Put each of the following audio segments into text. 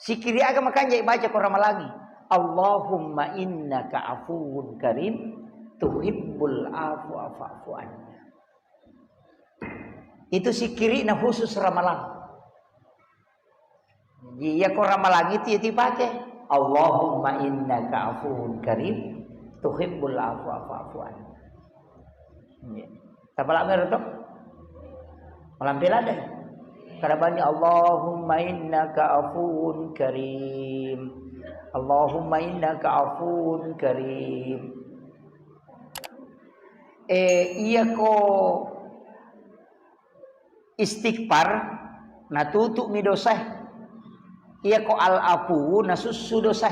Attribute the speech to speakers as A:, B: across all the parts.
A: Sikiri aga makanya baca Quran malangi. Allahumma innaka afuwun karim tuhibbul afwa fa'fu anna. Itu sikiri na khusus ramalan. Iya ko ramalan itu dipakai. Allahumma innaka afuwun karim tuhibbul afwa fa'fu anna. Tapala meron to? Malampil ada. Karabanya Allahumma innaka afuwun karim. Allahumma innaka afuwun karim. Iya ko istighfar natutu mi dosa. Iya ko al-afu nasusu dosa.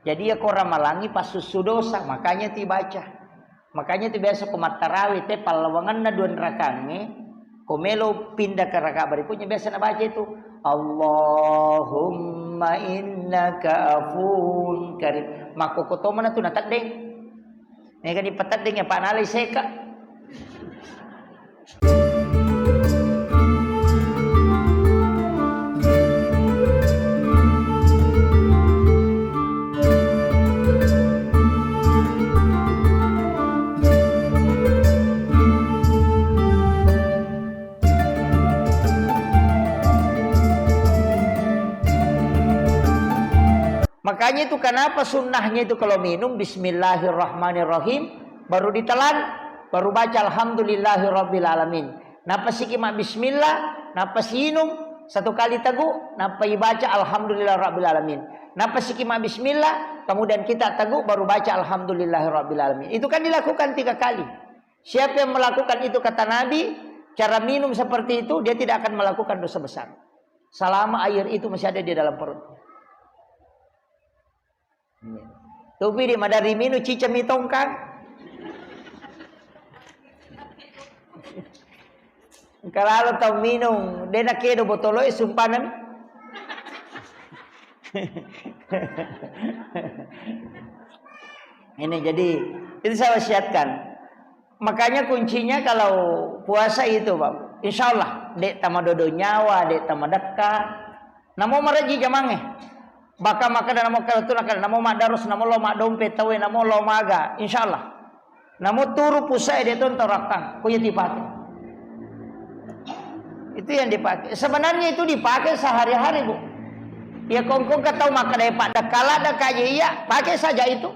A: Jadi iya ko ramalangi pas susu dosa, makanya dibaca. Makanya biasa kumat tarawih teh palawangan na duan rakange komelo pindah ke rakaat berikutnya biasa na baca itu Allahumma innaka afuwun karim. Mako koto mana tu natak deng. Nih kan dipetat deng ya Pak Nalai seka. Makanya itu kenapa sunnahnya itu kalau minum bismillahirrahmanirrahim baru ditelan, baru baca alhamdulillahirabbil alamin. Napa sih kima bismillah, napa sinum satu kali teguh, napa baca alhamdulillahirabbil alamin. Napa sih kima bismillah, kemudian kita teguh baru baca alhamdulillahirabbil alamin. Itu kan dilakukan 3 kali. Siapa yang melakukan itu kata Nabi, cara minum seperti itu dia tidak akan melakukan dosa besar. Selama air itu masih ada di dalam perut. Tapi di madari minu cica mitongkang. Kalau tahu minum, dia nak kedo botoloi sumpanan. Ini jadi itu saya wasiatkan. Makanya kuncinya kalau puasa itu, Pak. Insyaallah dek tamadodo nyawa, dek tamadakka. Namo maraji jamange. Baka maka dan namo kalau tu nakal namo madarus namo lo mak dompet tawe namo lo maga insyaallah namo turu pusai dia tu torakan punya dipakai itu yang dipakai sebenarnya itu dipakai sehari-hari Bu ya kongkong kau tahu maka dari pak dakala dak aja iya pakai saja itu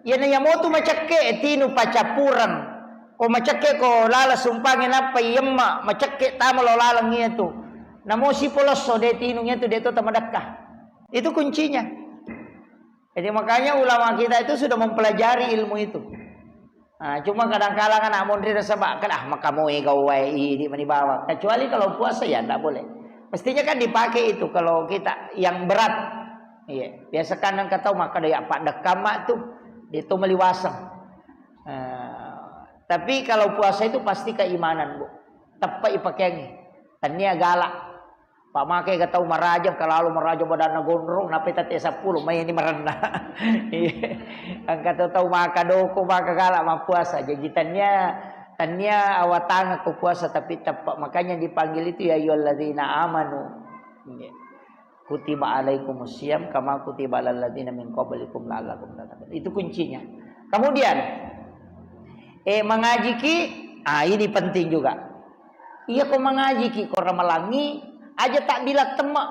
A: ya nanya mau tu macake tinu pacapuran ko macake ko lala sumpangin apa yemma macake tamo lo lalang itu namo si polos so de tinu itu dia tu tamadakah. Itu kuncinya. Jadi makanya ulama kita itu sudah mempelajari ilmu itu. Nah, cuma kadang-kadang kan amun dia sebabkan maka mau gawai di mana bawa. Kecuali kalau puasa ya enggak boleh. Mestinya kan dipakai itu kalau kita yang berat. Iya, biasa kan kata maka dia pak dekama tuh itu meliwasang. Tapi kalau puasa itu pasti keimanan, Bu. Tepai pakaiannya. Tania galak. Pak makai gak tahu merajam kalau merajam badan gondrong nape tati 10 main ini merendah. Angkat tahu maka doko maka galak mah puasa jajitannya tanya awatang aku puasa tapi tepat makanya dipanggil itu ya ayyuhalladzina amanu. Kutiba alaikumusiyam kama kutiba alal ladzina min qablikum la'allakum tattaqun. Itu kuncinya. Kemudian mengaji ki ini penting juga. Iya kok mengaji ki kok ramalangi aja tak bila temak.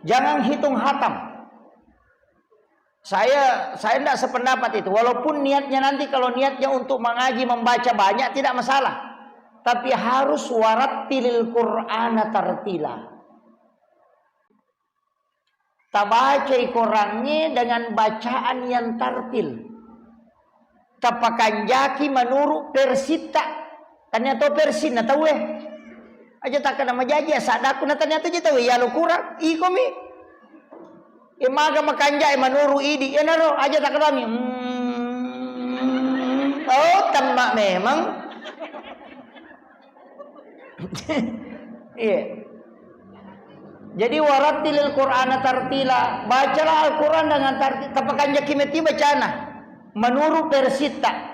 A: Jangan hitung hatam. Saya tidak sependapat itu. Walaupun niatnya nanti kalau niatnya untuk mengaji membaca banyak tidak masalah. Tapi harus warattilil Qur'ana tartila. Tabaca Qur'annya dengan bacaan yang tartil. Tapakan jaki menurut persita. Ternyata persin na tahu aja tak kena majaji sadaku na ternyata je tahu ya lo kurang iko mi imaga makanja manuru idi ya naro aja tak kena mi oh tamak memang iya jadi warattilil Qur'ana tartila bacalah Al-Qur'an dengan tartil tapakan jakimeti bacana menuru persita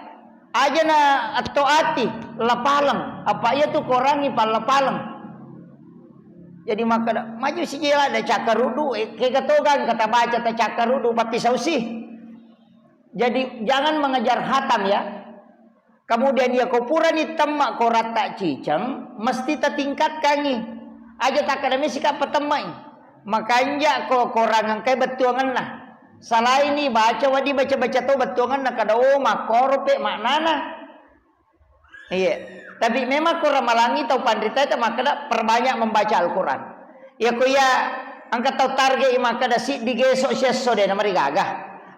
A: aja na atau ati lapalang apa ya tuh korangi palapalang Jadi maka maju si jela ada cakarudu kegatogan kata baca ta cakarudu papi sausi. Jadi jangan mengejar hatam ya. Kemudian ya kopuran hitam mak korat tak cicang mesti tertingkatkan ni. Aja tak akademi sikap petemai. Makanya ko korangan kai betuangan lah. Salah ini baca wadi baca-baca tu betuangan nak kada mak korpe maknana. Iya. Tapi memang kurang malangi tau pandrita itu maka perbanyak membaca Al-Quran. Ya kuya angkat tau target maka dah si digesok seso deh nama gagah.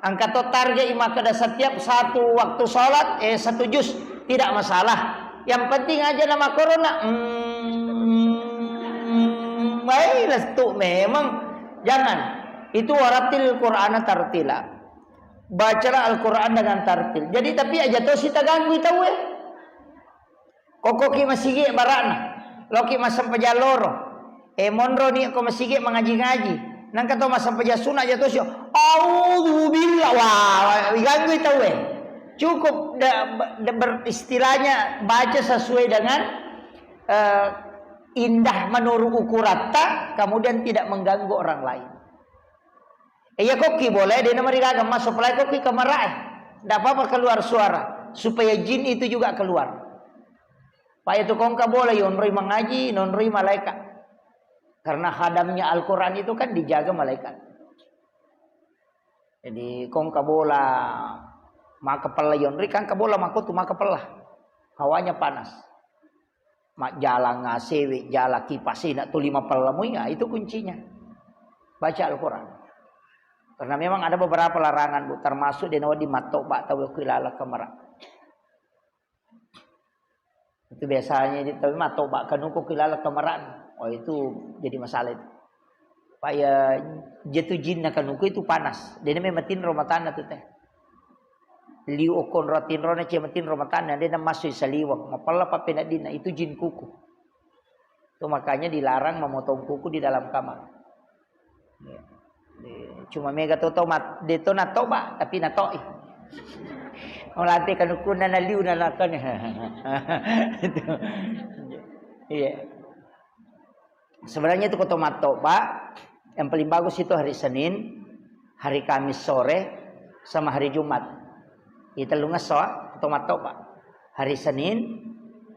A: Angkat tau target maka dah setiap satu waktu sholat satu juz tidak masalah. Yang penting aja nama corona. Baiklah tu memang jangan. Itu waratil Qur'ana tartila. Bacalah Al-Quran dengan tartil. Jadi tapi aja tu si taganggu tahu Koko ki masigi barana. Loki masam pejaloro. Monro ni ko masigi mengaji-ngaji. Nang kato masam pejasuna aja tosyo. Auzubillah. Wah, ganggu itu Cukup beristilahnya baca sesuai dengan indah menurut ukurata, kemudian tidak mengganggu orang lain. Ya koki boleh dia nama diraga masuk pelai koki kamarai. Tidak apa-apa keluar suara supaya jin itu juga keluar. Pak itu kongka boleh yonroi mengaji, nonroi malaikat. Karena hadamnya Al-Quran itu kan dijaga malaikat. Jadi kongka bola maka pala yonroi kan kabola mako tu maka pala. Hawanya panas. Mak jala ngasewi, jala kipasi nak tu 5 pala muinga itu kuncinya. Baca Al-Quran. Karena memang ada beberapa larangan bu, termasuk di nawadi matobak atau kilala kemarak. Itu biasanya tapi matobak kanuku kilala kemaran. Oh itu jadi masalah itu. Paya jatuh jin na kanuku itu panas. Dia memang tin romatana tu teh. Liu okon rotin rona cematin romatana dia masuk saliwak. Mapala papena dina itu jin kuku. Itu makanya dilarang memotong kuku di dalam kamar. Cuma mega toto mat deto na toba tapi na toi. Melatih kanuku na liu na lakan. Iya. Sebenarnya itu kotomat toba yang paling bagus itu hari Senin, hari Kamis sore, sama hari Jumat. Kita lu ngesoa kotomat toba. Hari Senin,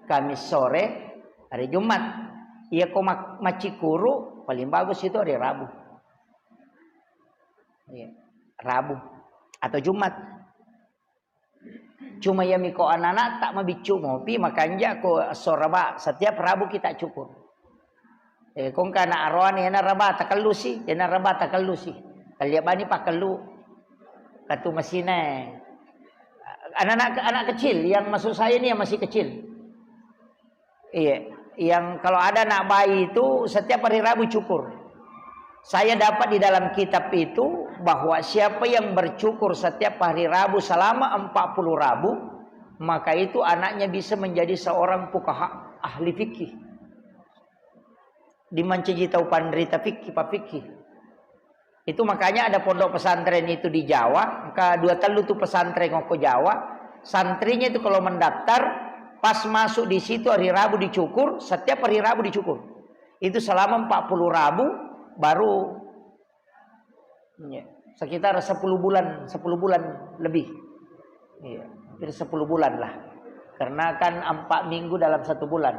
A: Kamis sore, hari Jumat. Iya ko macikuru paling bagus itu hari Rabu. Iya. Rabu atau Jumat. Cuma ya miko anak-anak tak mabicu ngopi makanya ko soraba setiap Rabu kita cukur. Kung kana arwan ya naraba takalusi, ya naraba takalusi. Kaliya bani pakalu. Katu masina. Anak kecil yang masuk saya ini yang masih kecil. Iya, yang kalau ada anak bayi itu setiap hari Rabu cukur. Saya dapat di dalam kitab itu bahwa siapa yang bercukur setiap hari Rabu selama 40 Rabu, maka itu anaknya bisa menjadi seorang fuqaha ahli fikih. Dimanci tahu pandrita fikih, pak fikih. Itu makanya ada pondok pesantren itu di Jawa, maka 2 telu tuh pesantren ngoko Jawa, santrinya itu kalau mendaftar pas masuk di situ hari Rabu dicukur, setiap hari Rabu dicukur. Itu selama 40 Rabu baru ya, sekitar 10 bulan lebih. Iya, hampir 10 bulan lah. Karena kan 4 minggu dalam 1 bulan.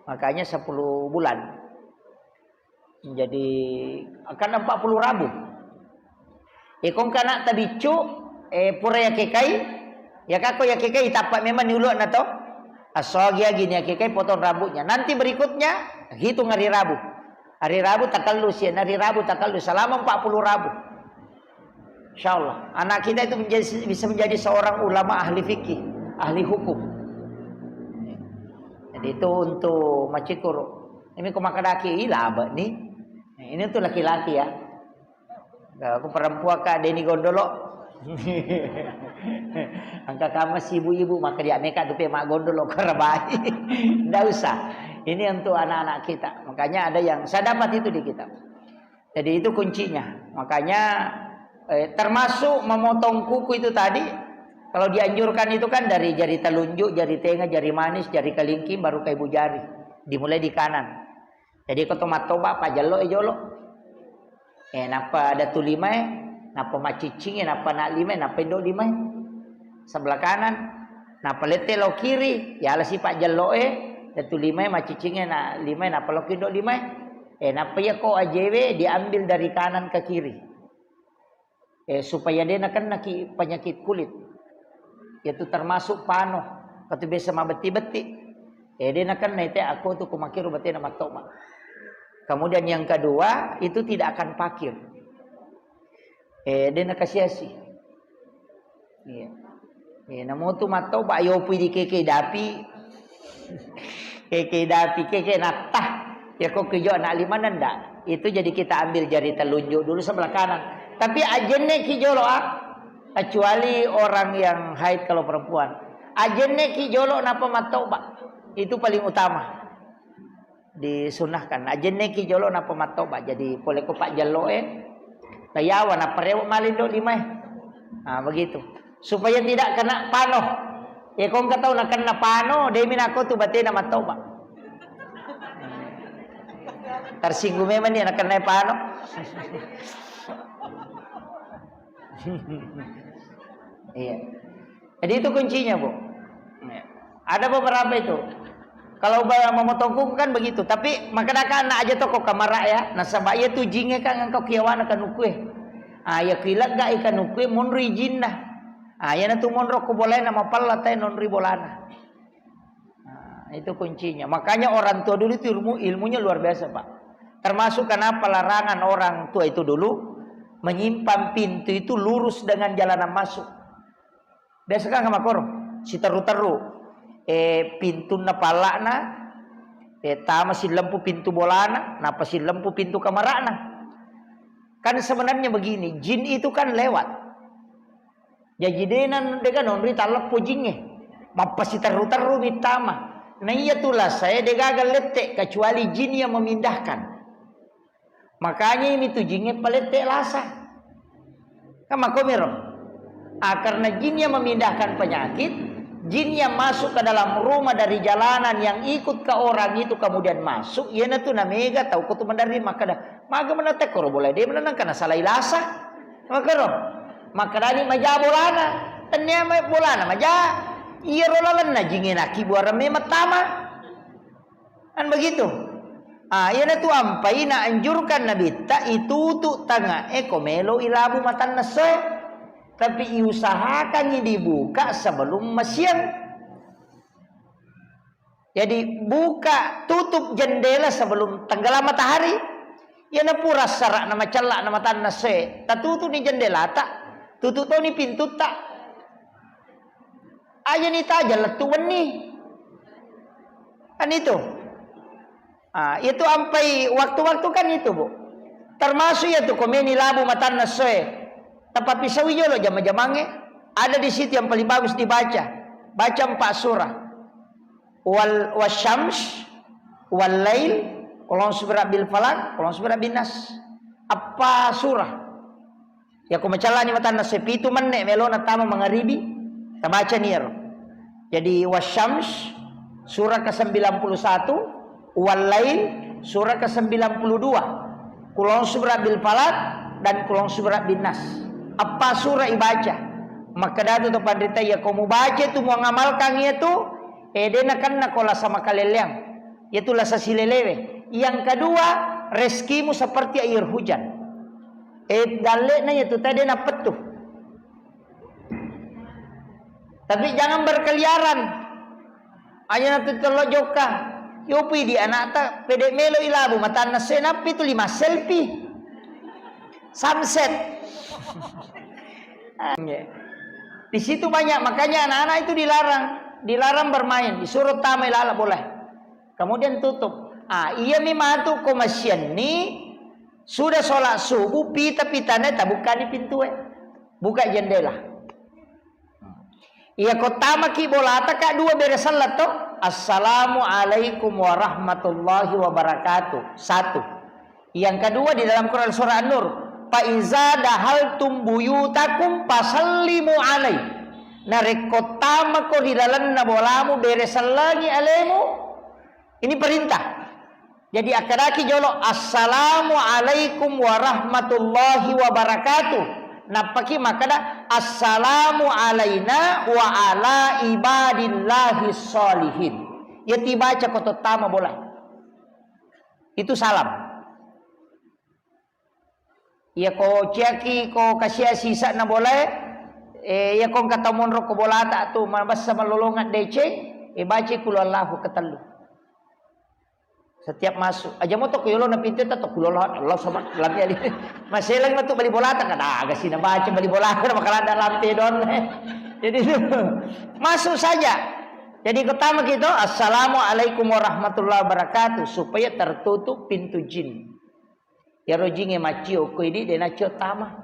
A: Makanya 10 bulan. Jadi akan 40 Rabu. Kong kana tabicu pura ya kekai. Ya kako ya kekai tapak memang niuluan atau asogia gini ya kekai potong rambutnya. Nanti berikutnya hitung hari Rabu. Hari Rabu takallus ya, hari Rabu takallus selama 40 Rabu. Insyaallah anak kita itu bisa menjadi seorang ulama ahli fikih, ahli hukum. Jadi itu untuk macikur. Ini kumakadaki ilaba nih. Ini untuk laki-laki ya. Aku perempuan Kak Deni Gondolo. Angka kamu si ibu-ibu maka dia mereka tuh mak gondolo kerabai. Nggak usah. Ini untuk anak-anak kita. Makanya ada yang saya dapat itu di kitab. Jadi itu kuncinya. Makanya termasuk memotong kuku itu tadi. Kalau dianjurkan itu kan dari jari telunjuk, jari tengah, jari manis, jari kelingking, baru ke ibu jari. Dimulai di kanan. Jadi kau tomat toba pa jalo jolo. Napa ada tu lima napa macicing napa nak lima napa indo lima. Sebelah kanan napa lete lo kiri ya ala si pak jalo datu lima macicing na lima napa lo indo lima. Napa ya kau ajewe diambil dari kanan ke kiri. Supaya dia nak kena penyakit kulit. Yaitu termasuk pano. Kata biasa mabeti-beti. Dia nak kena itu aku tu kumakiru beti nama toma. Kemudian yang kedua itu tidak akan pakir. Dia nak kasih-kasih. Namo tu matau ba yo pi di keke dapi. Keke natah. Ya kok kejo anak lima nanda. Itu jadi kita ambil jari telunjuk dulu sebelah kanan. Tapi ajenne kijolo kecuali orang yang haid kalau perempuan. Ajenne kijolo napa matau ba. Itu paling utama. Disunahkan ajenne kijolo napa matau ba. Jadi boleh ko pak jalo layawan apa rewo malindo lima. Begitu. Supaya tidak kena pano. Kong katau nak kena pano, demi nako tu bate na matau ba. Tersinggung memang dia nak kena pano. Iya. Jadi itu kuncinya, Bu. Ada beberapa itu. Kalau memotong kuku kan begitu, tapi makanya anak aja toko kamara ya. Nasabah ya tu jinge kan engkau kiawana kan ukue. Ya kilat ga ikan ukue monri jinna. Ya na tu monro ko boleh nama palla tay nonri bolana. Itu kuncinya. Makanya orang tua dulu itu ilmunya luar biasa, Pak. Termasuk kenapa larangan orang tua itu dulu menyimpan pintu itu lurus dengan jalanan masuk. Biasa kan sama korong, si teru-teru, pintu na palana, masih lampu pintu bolana, napa si lampu pintu kamarana. Kan sebenarnya begini, jin itu kan lewat. Jadi denan dengan nonri talak pujingnya, mapa si teru-teru mitama. Nah iya tulah saya degagal letek kecuali jin yang memindahkan. Makanya ini tuh jinnya paletek lasa. Kama komero. Karena jin yang memindahkan penyakit, jin yang masuk ke dalam rumah dari jalanan yang ikut ke orang itu kemudian masuk, ia na tuh namega tahu kutu mandari maka dah. Maka menetek koro boleh dia menang karena salah ilasa. Maka roh. Maka dari maja bolana, tanya bolana maja. Iya rolalan na jingin aki buara mematama. Kan begitu. Yana tu ampai na anjurkan Nabi ta itu tu tanga komelo ilabu matan nase. Tapi usahakan dibuka sebelum siang. Jadi buka tutup jendela sebelum tenggelam matahari. Yana pura sarak nama celak nama tan nase. Ta tutup ni jendela tak. Tutup tu ni pintu tak. Aja ni taja letu benih. Kan itu. Itu sampai waktu-waktu kan itu, Bu. Termasuk ya tuh komeni labu matan nasoe. Tapi sawiyo lo jama-jamange ada di situ yang paling bagus dibaca. Baca 4 surah. Wal wasyams wal lail, qul subra bil falaq, qul subra bin nas. Apa surah? Ya ko macalani matan nasoe pitu menne melona tama mangaribi. Kita baca nir. Jadi wasyams surah ke-91, walail surah ke-92, kulon surah bil falaq dan kulon surah bin nas. Apa surah ibaca? Maka datu tu pandita ya kamu baca tu mau ngamalkan itu, edena kan nakola sama kaleliang. Itulah sasilelewe. Yang kedua, rezekimu seperti air hujan. Dalekna itu tadi na petuh. Tapi jangan berkeliaran. Hanya nanti telok joka. Yopi di anak tak pedek melo ilabu mata nasenap itu 5 selfie. Sunset. Di situ banyak, makanya anak-anak itu dilarang bermain, disuruh tamai lala boleh. Kemudian tutup. Iya mimatu komasian ni sudah sholat subuh pita-pitanya tak buka di pintu buka jendela. Iya kota maki bolata kak 2 beres salat toh. Assalamualaikum warahmatullahi wabarakatuh. 1. Yang kedua di dalam Quran surah An-Nur, fa iza dahaltum buyutakum fasallimu alai. Narek kota mako di dalam nabolamu beres lagi alemu. Ini perintah. Jadi akadaki jolo assalamu alaikum warahmatullahi wabarakatuh. Napaki makada assalamu alaina wa ala ibadillahi sholihin. Ya tibaca koto tama boleh. Itu salam. Ya ko ciaki ko kasih sisa na boleh. Ya ko kata monro ko bolata tu mabas sama lolongan DC. Baca kulallahu ketelu. Setiap masuk aja mau tok yolo na pintu tok kulallahu Allah sama lampi ali. Masih lang tu bali bolata kan agak sih baca bali bolata bakal ada lampi don. Jadi masuk saja. Jadi pertama kita assalamualaikum warahmatullahi wabarakatuh supaya tertutup pintu jin. Ya rojinge macio ko ini dena cio tama.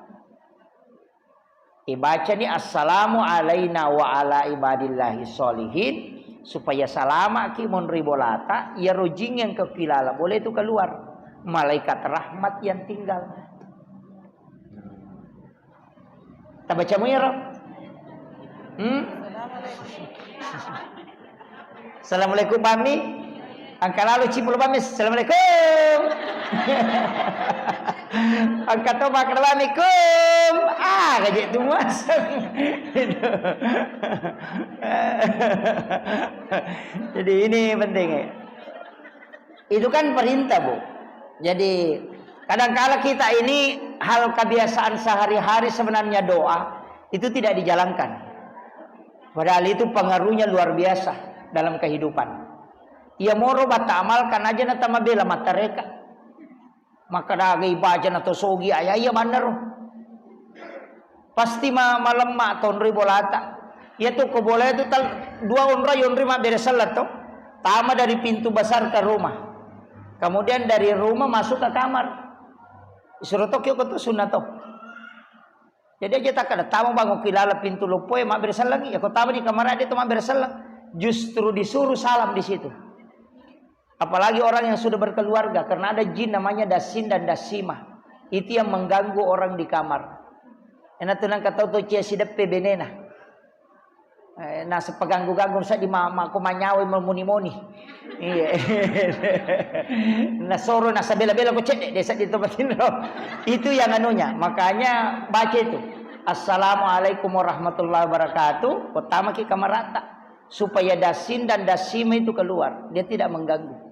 A: Baca ni assalamu alaina wa ala ibadillahi sholihin supaya salama ki mon ribolata ya rojing yang kekilala boleh itu keluar malaikat rahmat yang tinggal. Tak baca mu ya roh? Assalamualaikum Bami. Angka lalu cipul Bami. Assalamualaikum. Angka toba Assalamualaikum. Gajek tu mas. Jadi ini penting ya. Itu kan perintah Bu. Jadi kadang-kala kita ini hal kebiasaan sehari-hari sebenarnya doa itu tidak dijalankan. Padahal itu pengaruhnya luar biasa dalam kehidupan. Ia moro bata amalkan aja na tamabela matareka. Maka dagay baca na to sogi ay benar. Pasti malam mak ton ribolata. Ya tu ko boleh tu dua unra yonri ma beresalat to. Tama dari pintu besar ke rumah. Kemudian dari rumah masuk ke kamar. Isuruh tokyo ko to sunato. Jadi aja tak ada tamu bangun kilala pintu lopoy mak beresalat lagi. Ya ko tama di kamar ada tu mak beresalat. Justru disuruh salam di situ. Apalagi orang yang sudah berkeluarga, karena ada jin namanya dasin dan dasima. Itu yang mengganggu orang di kamar. Enak tenang kata tu cia sidap benena. Nah sepeganggu-ganggu saya di mamaku manyawi memuni-muni. Iya. Nah soro nah sabela-bela ko cek desa di tempat ini. Itu yang anunya. Makanya baca itu. Assalamualaikum warahmatullahi wabarakatuh. Pertama ki kamar rata. Supaya dasin dan dasima itu keluar. Dia tidak mengganggu.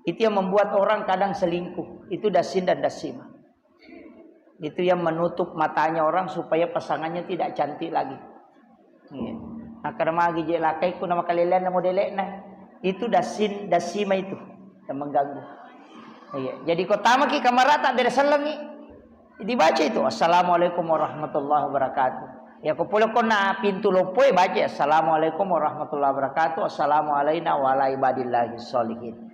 A: Itu yang membuat orang kadang selingkuh. Itu dasin dan dasima. Itu yang menutup matanya orang supaya pasangannya tidak cantik lagi. Nah karena magi je lakai ku nama kalian nama modelek nah. Itu dasin dasima itu yang mengganggu. Jadi kota maki kamar tak beresan lagi. Dibaca itu assalamualaikum warahmatullahi wabarakatuh. Ya kupulok ko na pintu lopoy baca assalamualaikum warahmatullahi wabarakatuh. Assalamualaikum wa ala ibadillahi sholihin.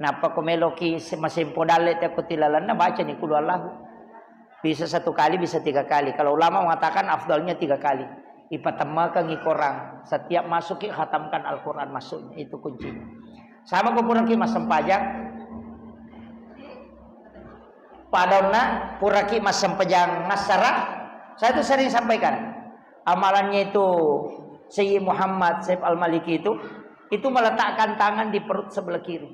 A: Napa ko meloki masimpo dalet aku tilalan na baca ni kulu Allah. Bisa satu kali bisa 3 kali. Kalau ulama mengatakan afdalnya 3 kali. Ipatamakan ikorang. Setiap masuk khatamkan Al-Quran masuknya. Itu kuncinya. Sama ko puraki masam pajak. Padahal puraki masam pajang nasara. Saya itu sering sampaikan. Amalannya itu Sayyid Muhammad Saif Al-Maliki itu meletakkan tangan di perut sebelah kiri.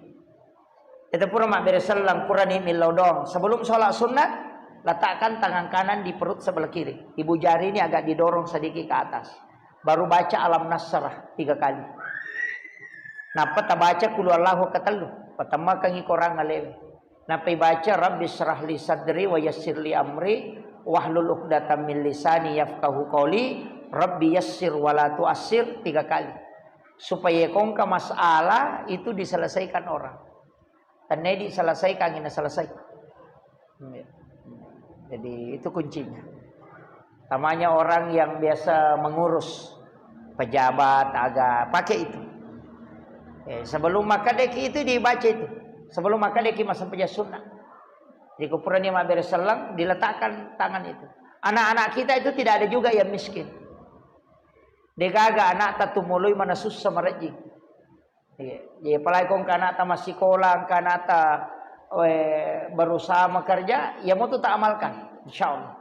A: Itu pura mak beresalang pura ni milodong. Sebelum sholat sunat, letakkan tangan kanan di perut sebelah kiri. Ibu jari ini agak didorong sedikit ke atas. Baru baca alam nasrah 3 kali. Napa tak baca kulu Allahu ketelu. Pertama kangi korang ngalewe. Napa baca Rabbi syrah li sadri wa yassir li amri wahlul 'uqdatam min lisani yafqahu qawli Rabbi yassir wa la tu'assir 3 kali. Supaya kongka masalah itu diselesaikan orang. Dan ini diselesaikan, ini selesai. Jadi itu kuncinya. Namanya orang yang biasa mengurus pejabat agak pakai itu. Sebelum makan deki itu dibaca itu. Sebelum makan deki masa pejabat sunnah. Di kupuran yang beresalang diletakkan tangan itu. Anak-anak kita itu tidak ada juga yang miskin. Degaga anak tatumului mana susah merejik. Ya, apalagi kong kanata masih sekolah, kanata berusaha bekerja, ya mau tu tak amalkan, insyaallah.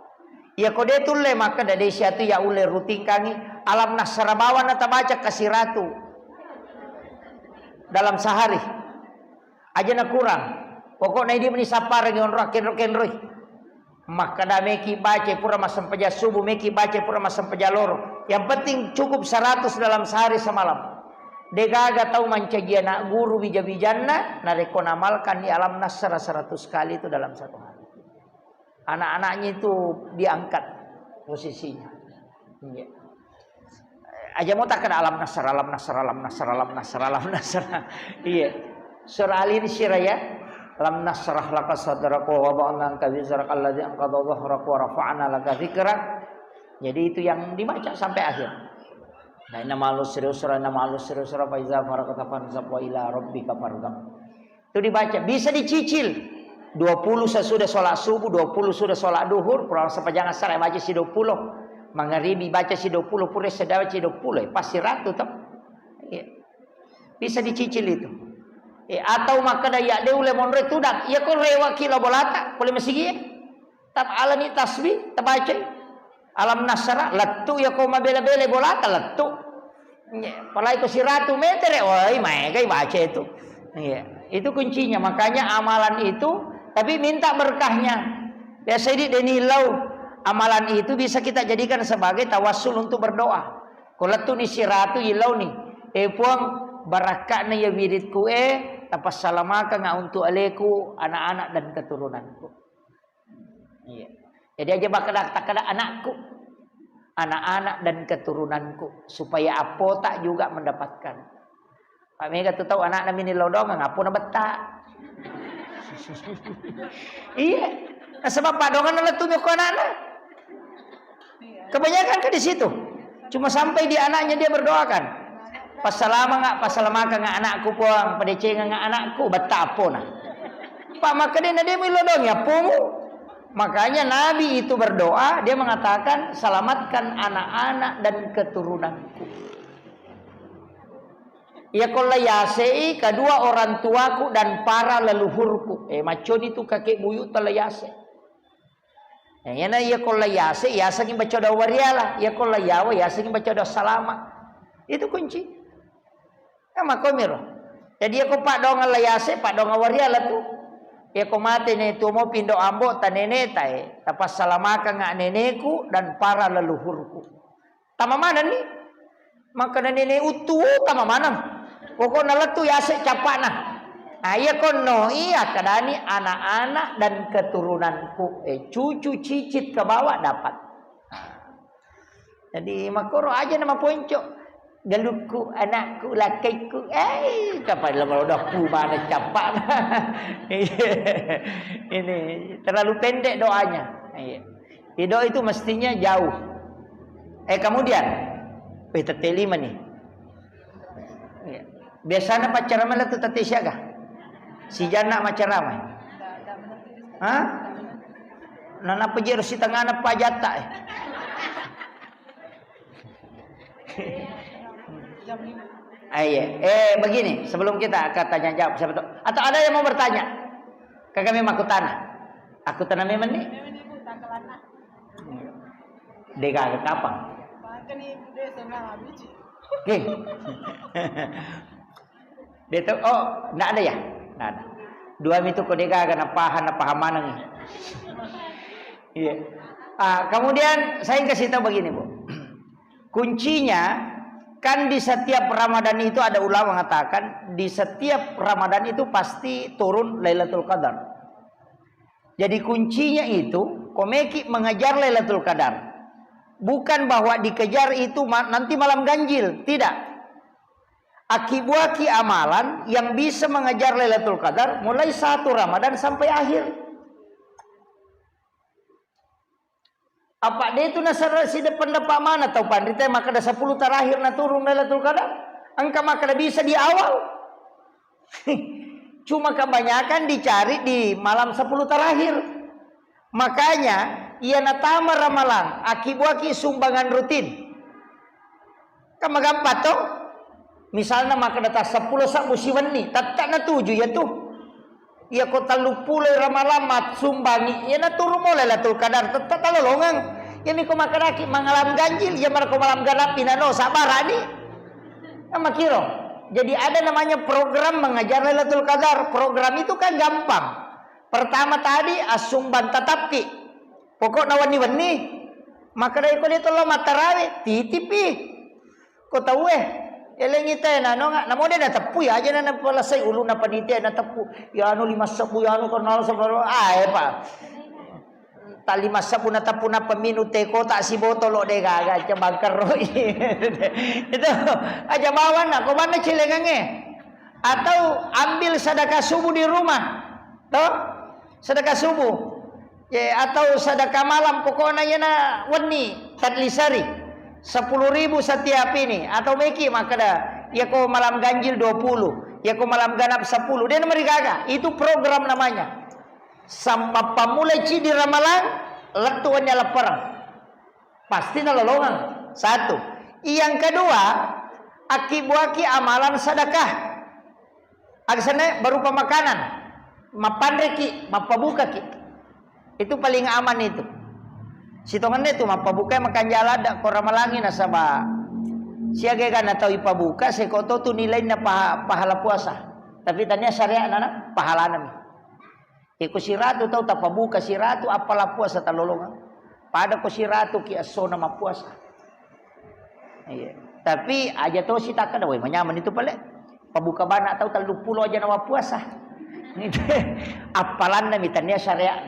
A: Ya kode tulle maka dari siatu ya ule rutin kangi alam nasrabawan nata baca kasih ratu dalam sehari. Aja na kurang. Pokoknya dia meni sapar ngon roken. Maka da meki baca pura masam peja subuh, meki baca pura masam peja loro. Yang penting cukup 100 dalam sehari semalam. Degaga tahu mancagia nak guru bija-bijanna nareko namalkan di alam nasra 100 kali itu dalam satu hari. Anak-anaknya itu diangkat posisinya. Ya. Aja mau tak kena alam nasr. Iya. Surah Al-In ya. Lam nasrah laka sadraka wa wada'na anka wizrak alladzi anqadha dhahraka wa rafa'na laka dzikrak. Jadi itu yang dibaca sampai akhir. Nah, innamal usri yusra fa iza faragta fansab wa ila rabbika farghab. Itu dibaca, bisa dicicil. 20 sesudah sholat subuh, 20 sudah sholat duhur, pulang sepanjang asar baca si 20. Maghribi baca si 20, pura sedawa si 20, pasti ratu tak. Ya. Bisa dicicil itu. Atau maka daya deule monre tudak, ya kau rewa kilo bolata, boleh masih tab alani tasbih, tabaca. Alam nasra letu ya kau mabela-bela bolata letu. Ya, palai ko si ratu meter, oi mai baca itu. Ya, itu kuncinya. Makanya amalan itu, tapi minta berkahnya. Biasa di denilau amalan itu bisa kita jadikan sebagai tawassul untuk berdoa. Kalau tu ni si ratu ilau ni, puang barakatna ya wiridku tapas salamaka nga untuk aleku anak-anak dan keturunanku. Iya. Jadi aja bakal kata anakku, anak-anak dan keturunanku supaya apo tak juga mendapatkan. Pak Mega tu tahu anak namin nilodong ngapo na betak. Iya. Sebab padongan na tu ko anak. Kebanyakan ke di situ. Cuma sampai di anaknya dia berdoakan. Pasalama nga anakku puang, padece nga anakku betapo na. Pak maka dia milodong ya pungu. Makanya Nabi itu berdoa, dia mengatakan selamatkan anak-anak dan keturunanku. Ya kolayase kedua orang tuaku dan para leluhurku. Macon itu kakek buyut telayase. Ya na ya kolayase ya saging baca doa wariala, ya kolayawa ya saging baca doa salama. Itu kunci. Makomiro. Jadi aku pak dong layase, pak dong wariala tu. Ya ko mate ne tu mo pindo ambo ta nene tae. Tapas salamaka nga neneku dan para leluhurku. Tama mana ni? Maka na nene utu tama mana? Pokok na letu yase capana. Aya kono iya kadani anak-anak dan keturunanku. Cucu cicit ke bawah dapat. Jadi makoro aja nama ponco. Galuku, anakku, lakiku, kapan lama udah mana capak. Ini terlalu pendek doanya. Doa itu mestinya jauh. Kemudian, telima nih. Biasanya pacaran mana tu tati siaga? Si jana pacaran mah. Hah? Nana pejir si tengah na pajata. Begini, sebelum kita tanya jawab siapa tahu. Atau ada yang mau bertanya? Kami aku tanah. Aku tanah memang nih. Dega kapan? Oke. Dia tahu, enggak ada ya? Enggak ada. Dua itu kodega kana pahaman nih. Iya. Kemudian saya kasih tahu begini, Bu. Kuncinya kan di setiap Ramadan itu ada ulama mengatakan di setiap Ramadan itu pasti turun Lailatul Qadar. Jadi kuncinya itu komeki mengejar Lailatul Qadar. Bukan bahwa dikejar itu nanti malam ganjil, tidak. Akibat amalan yang bisa mengejar Lailatul Qadar mulai 1 Ramadan sampai akhir. Apa dia itu nasar si depan dapat mana tahu pandita maka ada 10 terakhir na turun Lailatul Qadar. Angka maka bisa di awal. Cuma kebanyakan dicari di malam 10 terakhir. Makanya ia natama ramalan akibat sumbangan rutin. Kama gampat toh. Misalnya maka data 10 sak musiwani, tatak na 7 ya tuh. Ia kota lupulai ramalan mat sumbangi, ia na turun mo Lailatul Qadar tetap talolongan. Ini ko makaraki mangalam ganjil, ya marko malam ganap pinano sabarani. Ama kiro. Jadi ada namanya program mengajar Lailatul Qadar. Program itu kan gampang. Pertama tadi asumban tatapki. Pokok nawani-wani. Maka dari ko dito lo matarawi titipi. Ko tahu eleng ite na no nga namo de natapu ya aja na palasay ulo na panite na tapu. Ya ano 5 sabu ya ano kanal sa pa. Tali masapu na tapu na paminute ko tak si botolo de gaga cabangkar roi. Itu aja bawa na ko mana cilengange. Atau ambil sedekah subuh di rumah. Toh? Sedekah subuh. Ya, atau sedekah malam pokoknya ya na wani tadlisari 10.000 setiap ini atau meki maka dah ya ko malam ganjil 20 ya ko malam ganap 10 dia nomor gaga itu program namanya. Sampai pamulai ci di ramalan letuannya leperang pasti nalolongan satu. Yang kedua akibuaki amalan sedekah aksane berupa makanan mapandreki mapabuka ki itu paling aman itu sitongan itu mapabuka makan jalan dak ko ramalangi nasaba siaga kan atau ipabuka sekoto tu nilai na pahala puasa tapi tanya syariat nana pahala nami. Iko siratu tau tapabuka siratu apalah puasa talolongan. Pada ko siratu ki asona mapuasa. Iya. Tapi aja tau si takkan we manyaman itu pale. Pabuka bana tau 30 aja nawa puasa. Apalan na mitanya syariat.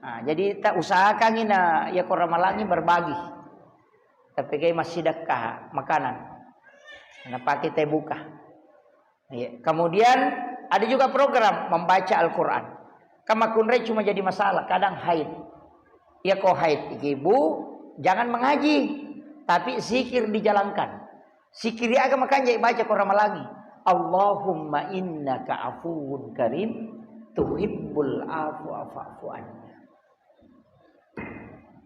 A: Nah, jadi tak usahakan ina ya ko ramalangi berbagi. Tapi kayak masih sedekah makanan. Nah, pakai teh buka. Iya. Kemudian ada juga program membaca Al-Qur'an. Kama kunre cuma jadi masalah kadang haid. Ya kok haid ibu jangan mengaji tapi zikir dijalankan. Zikir agama kan jadi baca Quran lagi. Allahumma innaka afuwun karim tuhibbul afwa fa'fu anni.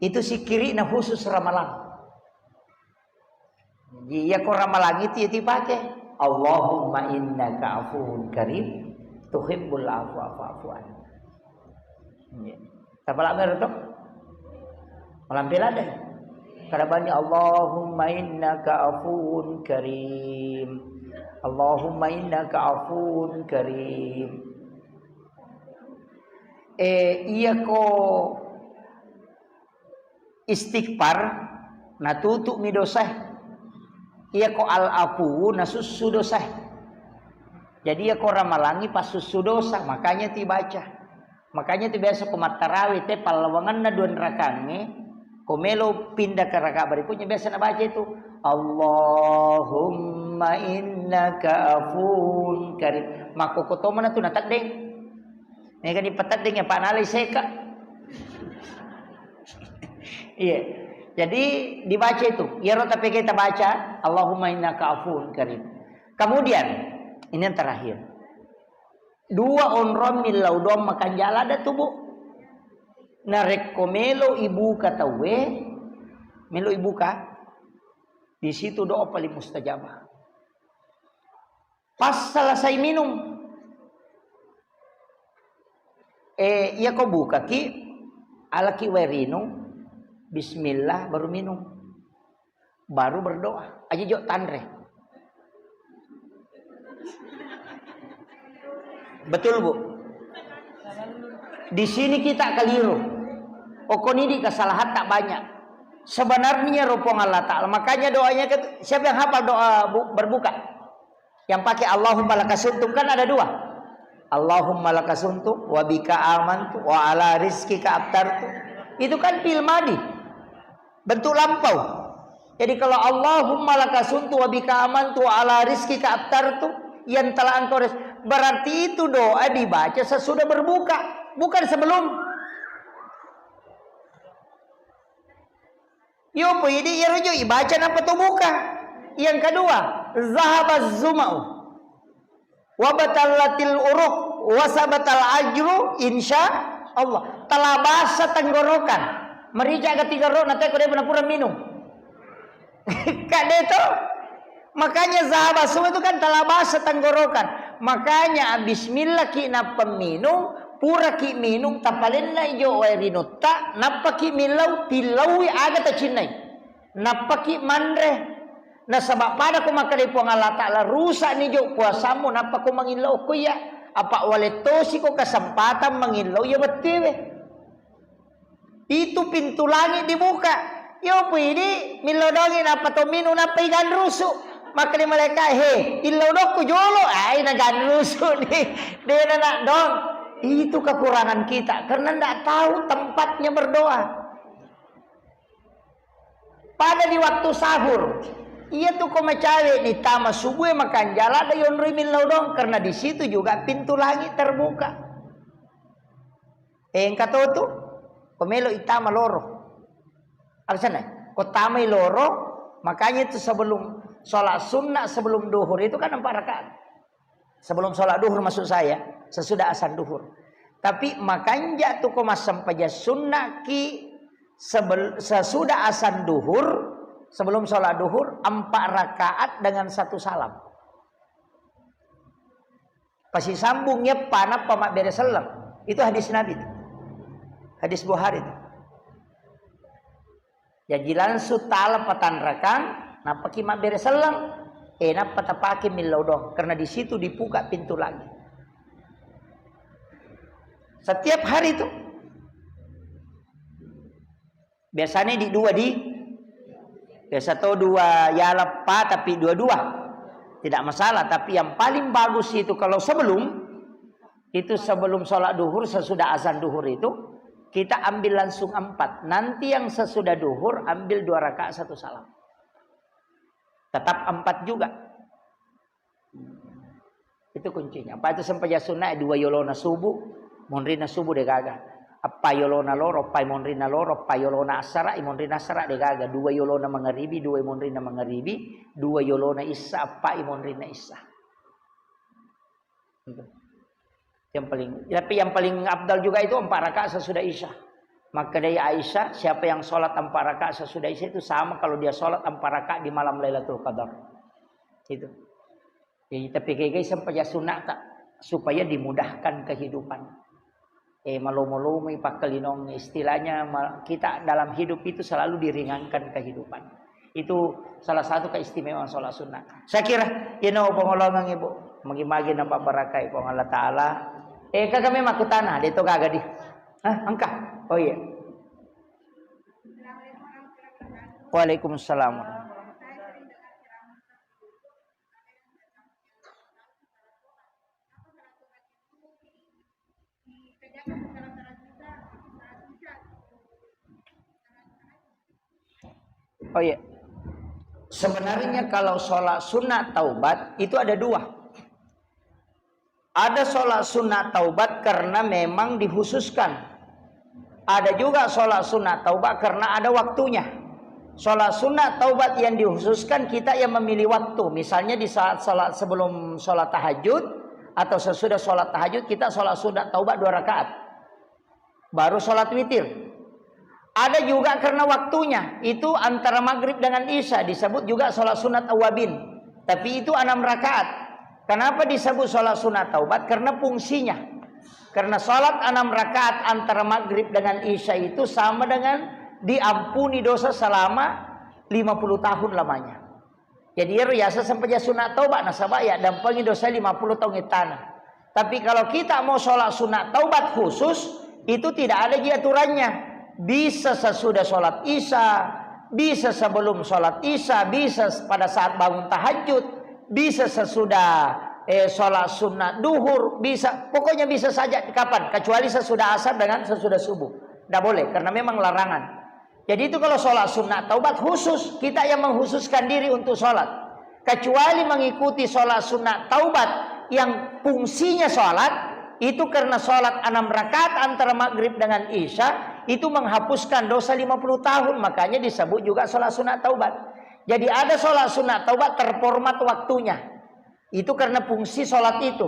A: Itu zikir na khusus ramalan. Jadi ya Quran lagi itu pakai Allahumma innaka afuwun karim tuhibbul afwa fa'fu anni. Tabala mer to malampil ada karabani Allahumma innaka afuwun karim Allahumma innaka afuwun karim iya ko istighfar natutu mi dosah iya ko al afu nasussu dosah jadi ya ko ramalangi pas susu dosa makanya dibaca. Makanya itu biasa kumat tarawih teh palawangan na 2 rakaat komelo pindah ke rakaat berikutnya biasa na baca itu Allahumma innaka afuwun karim mako koto mana tu natak deng ini kan dipetat deng ya Pak Nalai seka iya jadi dibaca itu ya rota kita baca Allahumma innaka afuwun karim. Kemudian ini yang terakhir 2 onron milau dom makan jala ada tubuh. Narek komelo ibu kata melo ibu ka. Di situ doa paling mustajabah. Pas selesai minum. Iya kau buka ki ala ki werino. Bismillah baru minum. Baru berdoa. Aja jok tanre. Betul Bu. Di sini kita keliru. Okonidi kesalahan tak banyak. Sebenarnya rupong Allah Ta'ala. Makanya doanya siapa yang hafal doa berbuka? Yang pakai Allahumma lakasuntum kan ada 2. Allahumma lakasuntum wa bika amantu wa ala rizkika abtartu. Itu kan fil madi. Bentuk lampau. Jadi kalau Allahumma lakasuntum wa bika amantu wa ala rizkika abtartu yang telah engkau berarti itu doa dibaca sesudah berbuka, bukan sebelum. Yo po jadi irojo ibaca apa tuh buka. Yang kedua, zahabaz zumau wa batallatil uruq wa sabatal ajru insya Allah. Telah basah tenggorokan. Merica ketiga roh nanti kau dia pura minum. Kak itu makanya zahabaz zumau itu kan telah basah tenggorokan. Makanya bismillah ki na peminum pura ki minum tapalin na ijo wairino ta napaki milau tilawi aga ta cinai napaki mandre Na sabab pada ko makadai po nga Allah Ta'ala rusak ni jo puasamu napa ko manginlaw ko ya apa waletosi ko kesempatan manginlaw ya betul. Itu pintu langit dibuka. Yo pwede milodongin apa to minu na paigan rusu. Maka di mereka ilodok ko jolo ay nagan rusu nih. Dia nak dong. Itu kekurangan kita karena tidak tahu tempatnya berdoa. Pada di waktu sahur, iya tuh kau mencari di taman subuh makan jalan ada yon rimin lodong karena di situ juga pintu langit terbuka. Kata tuh, pemelo itama loro. Aksana, kau tamai loro, makanya itu sebelum sholat sunnah sebelum duhur itu kan 4 rakaat. Sebelum sholat duhur maksud saya, sesudah azan duhur. Tapi makanya tuh kau masam paja sunnah ki sesudah azan duhur sebelum sholat duhur 4 rakaat dengan 1 salam. Pasti sambungnya panap pamak beres salam. Itu hadis Nabi itu. Hadis Bukhari itu. Ya jilan sutala patan rakan napa ki mak beres salam enak patapake milodong karena di situ dibuka pintu lagi. Setiap hari itu. Biasanya biasa tuh 2 ya lepa tapi 2 tidak masalah, tapi yang paling bagus itu kalau sebelum sholat duhur sesudah azan duhur itu kita ambil langsung 4. Nanti yang sesudah duhur ambil 2 rakaat 1 salam. Tetap 4 juga. Itu kuncinya. Apa itu sampai sunnah 2 yolona subuh, monrina subuh de gaga. Apa yolona loro, apa monrina loro, apa yolona asara, monrina asara de gaga. 2 yolona mangaribi, 2 monrina mangaribi, 2 yolona isya, apa monrina isya. Tapi yang paling abdal juga itu 4 rakaat sesudah isya. Maka dari Aisyah, siapa yang sholat 4 rakaat sesudah isya itu sama kalau dia sholat 4 rakaat di malam Lailatul Qadar. Itu. Jadi tapi kayak sampai sunnah tak supaya dimudahkan kehidupan. Malu-malu pakalinong istilahnya kita dalam hidup itu selalu diringankan kehidupan. Itu salah satu keistimewaan sholat sunnah. Saya kira pengolongan ibu magi-magi nampak barakai pong Allah Ta'ala. Kagak memang ke tanah dia itu kagak di. Angka. Oh iya. Waalaikumsalam. Oh iya. Sebenarnya kalau sholat sunat taubat itu ada 2. Ada sholat sunat taubat karena memang dikhususkan. Ada juga sholat sunat taubat karena ada waktunya. Sholat sunat taubat yang dikhususkan kita yang memilih waktu. Misalnya di saat sholat sebelum sholat tahajud atau sesudah sholat tahajud kita sholat sunat taubat 2 rakaat. Baru sholat witir. Ada juga karena waktunya. Itu antara maghrib dengan isya disebut juga sholat sunat awabin. Tapi itu 6 rakaat. Kenapa disebut sholat sunat taubat? Karena fungsinya. Karena sholat 6 rakaat antara maghrib dengan isya itu sama dengan diampuni dosa selama 50 tahun lamanya. Jadi riasa sampai sunat taubat nasabah ya dampangi dosa 50 tahun tanah. Tapi kalau kita mau sholat sunat taubat khusus itu tidak ada aturannya. Bisa sesudah sholat isya, bisa sebelum sholat isya, bisa pada saat bangun tahajud, bisa sesudah sholat sunat duhur, bisa pokoknya bisa saja kapan kecuali sesudah asar dengan sesudah subuh. Tidak boleh karena memang larangan. Jadi itu kalau sholat sunat taubat khusus kita yang mengkhususkan diri untuk sholat. Kecuali mengikuti sholat sunat taubat yang fungsinya sholat itu karena sholat 6 rakaat antara maghrib dengan isya itu menghapuskan dosa 50 tahun. Makanya disebut juga sholat sunat taubat. Jadi ada sholat sunat taubat terformat waktunya. Itu karena fungsi sholat itu.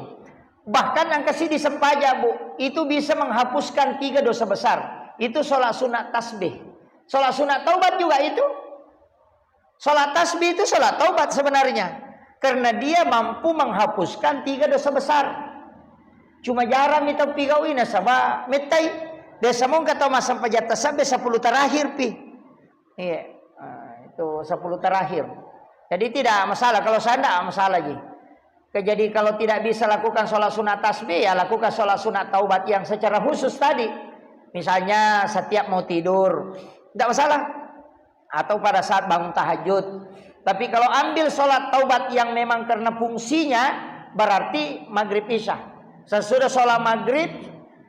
A: Bahkan yang kasih di sempaja bu, itu bisa menghapuskan 3 dosa besar. Itu sholat sunat tasbih. Sholat sunat taubat juga itu. Sholat tasbih itu sholat taubat sebenarnya. Karena dia mampu menghapuskan 3 dosa besar. Cuma jarang itu pigawi nasabah metai. Desa mau kata masa pajat sampai 10 terakhir pi. Iya, itu 10 terakhir. Jadi tidak masalah. Kalau saya tidak masalah lagi. Jadi kalau tidak bisa lakukan sholat sunat tasbih, ya lakukan sholat sunat taubat yang secara khusus tadi. Misalnya setiap mau tidur, tidak masalah. Atau pada saat bangun tahajud. Tapi kalau ambil sholat taubat yang memang karena fungsinya, berarti maghrib isya. Sesudah sholat maghrib,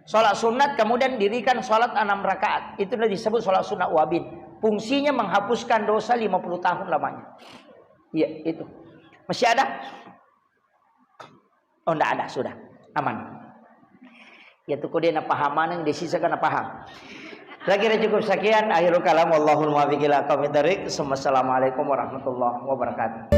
A: sholat sunat, kemudian dirikan sholat 6 rakaat. Itu sudah disebut sholat sunat wabin. Fungsinya menghapuskan dosa 50 tahun lamanya. Iya, itu. Masih ada? Oh, tidak ada, sudah. Aman. Ya tuh dia na pahaman yang disisakan na paham. Lagi cukup sekian. Akhirul kalam. Wallahul muwaffiq ila aqwamit thoriq. Assalamualaikum warahmatullahi wabarakatuh.